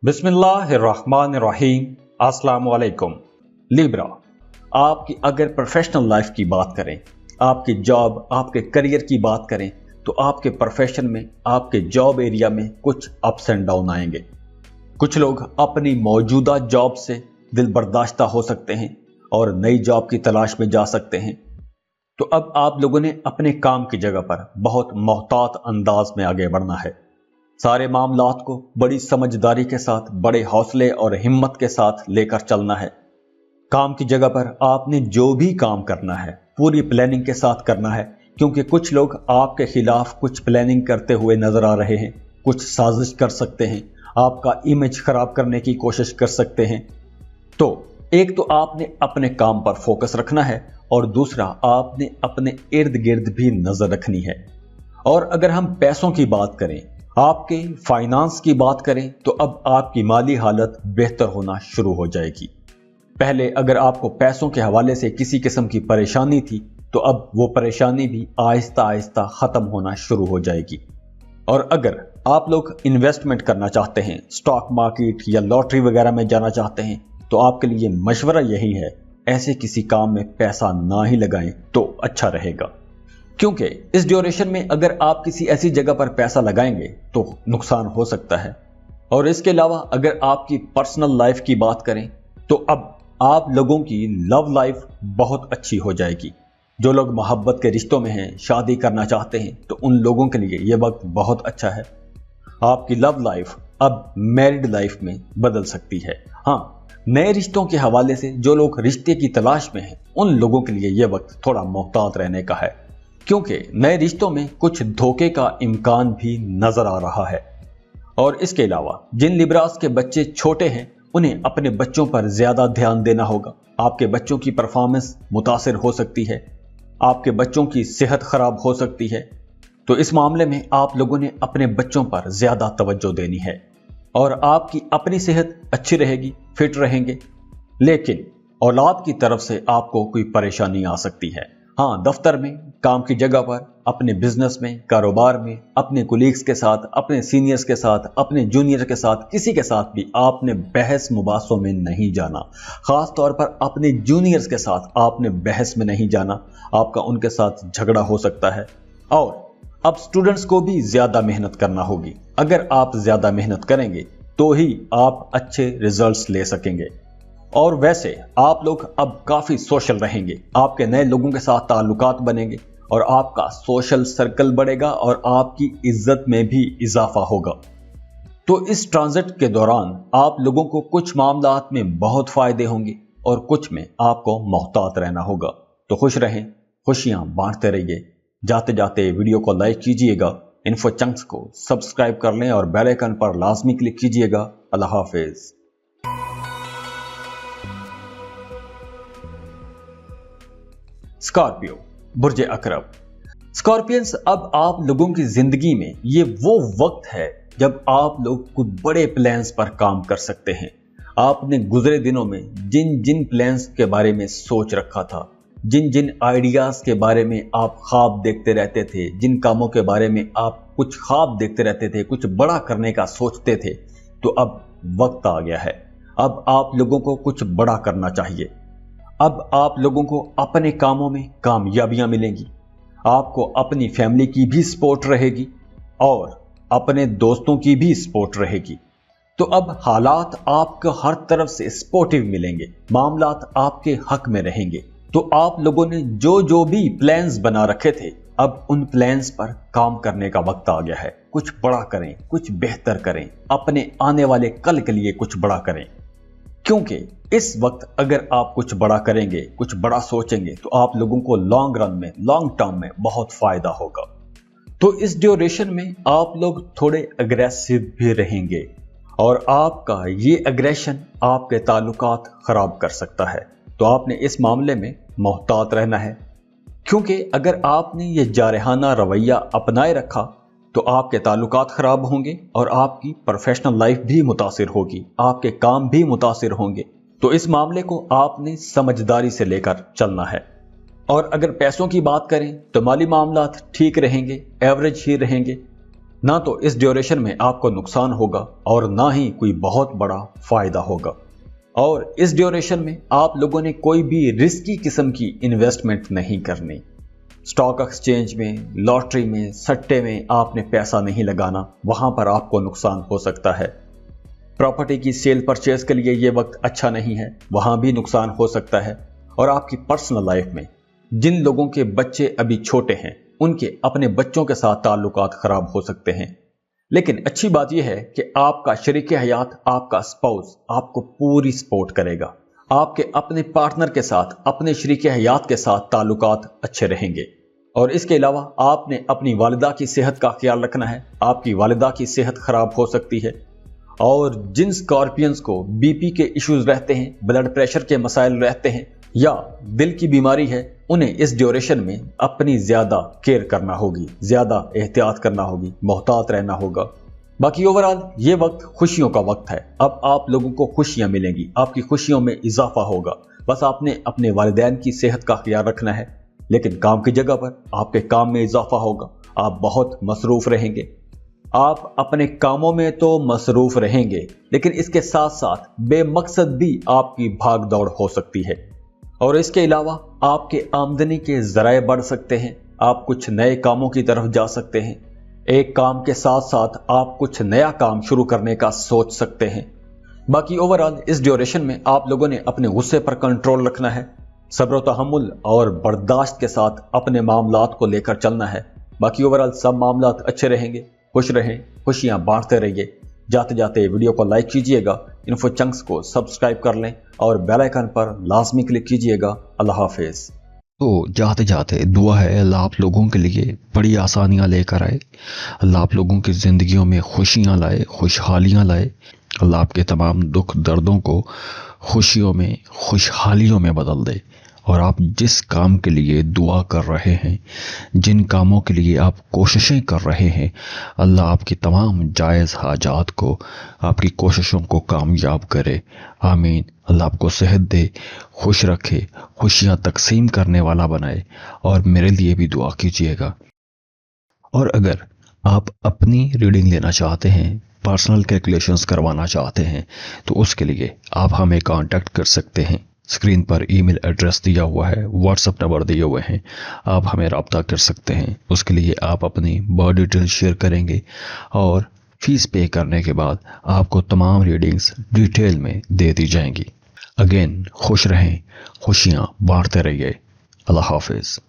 बिस्मिल्लाहिर्रहमानिर्रहीम। अस्सलाम वालेकुम। लिब्रा, आपकी अगर प्रोफेशनल लाइफ की बात करें, आपकी जॉब, आपके करियर की बात करें, तो आपके प्रोफेशन में, आपके जॉब एरिया में कुछ अप्स एंड डाउन आएंगे। कुछ लोग अपनी मौजूदा जॉब से दिल बर्दाश्ता हो सकते हैं और नई जॉब की तलाश में जा सकते हैं। तो अब आप लोगों ने अपने काम की जगह पर बहुत मोहतात अंदाज में आगे बढ़ना है। सारे मामलात को बड़ी समझदारी के साथ, बड़े हौसले और हिम्मत के साथ लेकर चलना है। काम की जगह पर आपने जो भी काम करना है पूरी प्लानिंग के साथ करना है, क्योंकि कुछ लोग आपके खिलाफ कुछ प्लानिंग करते हुए नजर आ रहे हैं, कुछ साजिश कर सकते हैं, आपका इमेज खराब करने की कोशिश कर सकते हैं। तो एक तो आपने अपने काम पर फोकस रखना है और दूसरा आपने अपने इर्द गिर्द भी नजर रखनी है। और अगर हम पैसों की बात करें, आपके फाइनेंस की बात करें, तो अब आपकी माली हालत बेहतर होना शुरू हो जाएगी। पहले अगर आपको पैसों के हवाले से किसी किस्म की परेशानी थी, तो अब वो परेशानी भी आहिस्ता आहिस्ता खत्म होना शुरू हो जाएगी। और अगर आप लोग इन्वेस्टमेंट करना चाहते हैं, स्टॉक मार्केट या लॉटरी वगैरह में जाना चाहते हैं, तो आपके लिए मशवरा यही है, ऐसे किसी काम में पैसा ना ही लगाएं तो अच्छा रहेगा। क्योंकि इस ड्यूरेशन में अगर आप किसी ऐसी जगह पर पैसा लगाएंगे तो नुकसान हो सकता है। और इसके अलावा अगर आपकी पर्सनल लाइफ की बात करें, तो अब आप लोगों की लव लाइफ बहुत अच्छी हो जाएगी। जो लोग मोहब्बत के रिश्तों में हैं, शादी करना चाहते हैं, तो उन लोगों के लिए यह वक्त बहुत अच्छा है। आपकी लव लाइफ अब मैरिड लाइफ में बदल सकती है। हाँ, नए रिश्तों के हवाले से जो लोग रिश्ते की तलाश में हैं, उन लोगों के लिए यह वक्त थोड़ा मोहतात रहने का है, क्योंकि नए रिश्तों में कुछ धोखे का इम्कान भी नजर आ रहा है। और इसके अलावा जिन लिब्रास के बच्चे छोटे हैं, उन्हें अपने बच्चों पर ज्यादा ध्यान देना होगा। आपके बच्चों की परफॉर्मेंस मुतासिर हो सकती है, आपके बच्चों की सेहत खराब हो सकती है। तो इस मामले में आप लोगों ने अपने बच्चों पर ज्यादा तवज्जो देनी है। और आपकी अपनी सेहत अच्छी रहेगी, फिट रहेंगे, लेकिन औलाद की तरफ से आपको कोई परेशानी आ सकती है। हाँ, दफ्तर में, काम की जगह पर, अपने बिजनेस में, कारोबार में, अपने कोलीग्स के साथ, अपने सीनियर्स के साथ, अपने जूनियर के साथ, किसी के साथ भी आपने बहस मुबासों में नहीं जाना। खास तौर पर अपने जूनियर्स के साथ आपने बहस में नहीं जाना, आपका उनके साथ झगड़ा हो सकता है। और अब स्टूडेंट्स को भी ज्यादा मेहनत करना होगी। अगर आप ज्यादा मेहनत करेंगे तो ही आप अच्छे रिजल्ट्स ले सकेंगे। और वैसे आप लोग अब काफी सोशल रहेंगे, आपके नए लोगों के साथ ताल्लुकात बनेंगे और आपका सोशल सर्कल बढ़ेगा और आपकी इज्जत में भी इजाफा होगा। तो इस ट्रांजिट के दौरान आप लोगों को कुछ मामलात में बहुत फायदे होंगे और कुछ में आपको मोहतात रहना होगा। तो खुश रहें, खुशियां बांटते रहिए। जाते जाते वीडियो को लाइक कीजिएगा, इन्फो चंक्स को सब्सक्राइब कर लें और बेल आइकन पर लाजमी क्लिक कीजिएगा। अल्लाह हाफिज। स्कॉर्पियो, बुर्ज अकरब। स्कॉर्पियंस, अब आप लोगों की जिंदगी में ये वो वक्त है जब आप लोग कुछ बड़े प्लान्स पर काम कर सकते हैं। आपने गुजरे दिनों में जिन जिन प्लान्स के बारे में सोच रखा था, जिन जिन आइडियाज के बारे में आप ख्वाब देखते रहते थे, जिन कामों के बारे में आप कुछ ख्वाब देखते रहते थे, कुछ बड़ा करने का सोचते थे, तो अब वक्त आ गया है। अब आप लोगों को कुछ बड़ा करना चाहिए। अब आप लोगों को अपने कामों में कामयाबियां मिलेंगी, आपको अपनी फैमिली की भी सपोर्ट रहेगी और अपने दोस्तों की भी सपोर्ट रहेगी। तो अब हालात आपको हर तरफ से सपोर्टिव मिलेंगे, मामलात आपके हक में रहेंगे। तो आप लोगों ने जो जो भी प्लान्स बना रखे थे, अब उन प्लान्स पर काम करने का वक्त आ गया है। कुछ बड़ा करें, कुछ बेहतर करें, अपने आने वाले कल के लिए कुछ बड़ा करें। क्योंकि इस वक्त अगर आप कुछ बड़ा करेंगे, कुछ बड़ा सोचेंगे, तो आप लोगों को लॉन्ग रन में, लॉन्ग टर्म में बहुत फायदा होगा। तो इस ड्यूरेशन में आप लोग थोड़े अग्रेसिव भी रहेंगे और आपका ये अग्रेशन आपके ताल्लुकात खराब कर सकता है। तो आपने इस मामले में मोहतात रहना है, क्योंकि अगर आपने ये जारहाना रवैया अपनाए रखा तो आपके ताल्लुकात खराब होंगे और आपकी प्रोफेशनल लाइफ भी मुतासिर होगी, आपके काम भी मुतासिर होंगे। तो इस मामले को आपने समझदारी से लेकर चलना है। और अगर पैसों की बात करें तो माली मामलात ठीक रहेंगे, एवरेज ही रहेंगे। ना तो इस ड्यूरेशन में आपको नुकसान होगा और ना ही कोई बहुत बड़ा फायदा होगा। और इस ड्यूरेशन में आप लोगों ने कोई भी रिस्की किस्म की इन्वेस्टमेंट नहीं करनी। स्टॉक एक्सचेंज में, लॉटरी में, सट्टे में आपने पैसा नहीं लगाना, वहां पर आपको नुकसान हो सकता है। प्रॉपर्टी की सेल परचेज के लिए ये वक्त अच्छा नहीं है, वहां भी नुकसान हो सकता है। और आपकी पर्सनल लाइफ में जिन लोगों के बच्चे अभी छोटे हैं, उनके अपने बच्चों के साथ ताल्लुकात खराब हो सकते हैं। लेकिन अच्छी बात यह है कि आपका शरीक हयात, आपका स्पाउस आपको पूरी सपोर्ट करेगा। आपके अपने पार्टनर के साथ, अपने शरीक हयात के साथ ताल्लुकात अच्छे रहेंगे। और इसके अलावा आपने अपनी वालिदा की सेहत का ख्याल रखना है। आपकी वालिदा की सेहत खराब हो सकती है। और जिन स्कॉर्पियंस को बीपी के इश्यूज रहते हैं, ब्लड प्रेशर के मसाइल रहते हैं या दिल की बीमारी है, उन्हें इस ड्यूरेशन में अपनी ज्यादा केयर करना होगी, ज्यादा एहतियात करना होगी, मोहतात रहना होगा। बाकी ओवरऑल ये वक्त खुशियों का वक्त है। अब आप लोगों को खुशियां मिलेंगी, आपकी खुशियों में इजाफा होगा। बस आपने अपने वालिदैन की सेहत का ख्याल रखना है। लेकिन काम की जगह पर आपके काम में इजाफा होगा। आप बहुत मसरूफ रहेंगे। आप अपने कामों में तो मसरूफ रहेंगे, लेकिन इसके साथ साथ बेमकसद भी आपकी भाग दौड़ हो सकती है। और इसके अलावा आपके आमदनी के जराए बढ़ सकते हैं। आप कुछ नए कामों की तरफ जा सकते हैं। एक काम के साथ साथ आप कुछ नया काम शुरू करने का सोच सकते हैं। बाकी ओवरऑल इस ड्यूरेशन में आप लोगों ने अपने गुस्से पर कंट्रोल रखना है। सब्र तहम्मुल और बर्दाश्त के साथ अपने मामलात को लेकर चलना है। बाकी ओवरऑल सब मामलात अच्छे रहेंगे। खुश रहें, खुशियां बांटते रहिए। जाते जाते वीडियो को लाइक कीजिएगा, इन्फो चंक्स को सब्सक्राइब कर लें और बेल आइकन पर लाजमी क्लिक कीजिएगा। अल्लाह हाफिज। तो जाते जाते दुआ है अल्लाह आप लोगों के लिए बड़ी आसानियां लेकर आए। अल्लाह आप लोगों की ज़िंदगियों में खुशियां लाए, खुशहालियां लाए। अल्लाह आपके तमाम दुख दर्दों को खुशियों में, खुशहालियों में बदल दे। और आप जिस काम के लिए दुआ कर रहे हैं, जिन कामों के लिए आप कोशिशें कर रहे हैं, अल्लाह आपकी तमाम जायज़ हाजात को, आपकी कोशिशों को कामयाब करे। आमीन। अल्लाह आपको सेहत दे, खुश रखे, खुशियाँ तकसीम करने वाला बनाए। और मेरे लिए भी दुआ कीजिएगा। और अगर आप अपनी रीडिंग लेना चाहते हैं, पर्सनल कैलकुलेशंस करवाना चाहते हैं, तो उसके लिए आप हमें कांटेक्ट कर सकते हैं। स्क्रीन पर ईमेल एड्रेस दिया हुआ है, व्हाट्सएप नंबर दिए हुए हैं, आप हमें रब्ता कर सकते हैं। उसके लिए आप अपनी बर्थ डिटेल शेयर करेंगे और फीस पे करने के बाद आपको तमाम रीडिंग्स डिटेल में दे दी जाएंगी। अगेन खुश रहें, खुशियाँ बांटते रहिए। अल्लाह हाफिज़।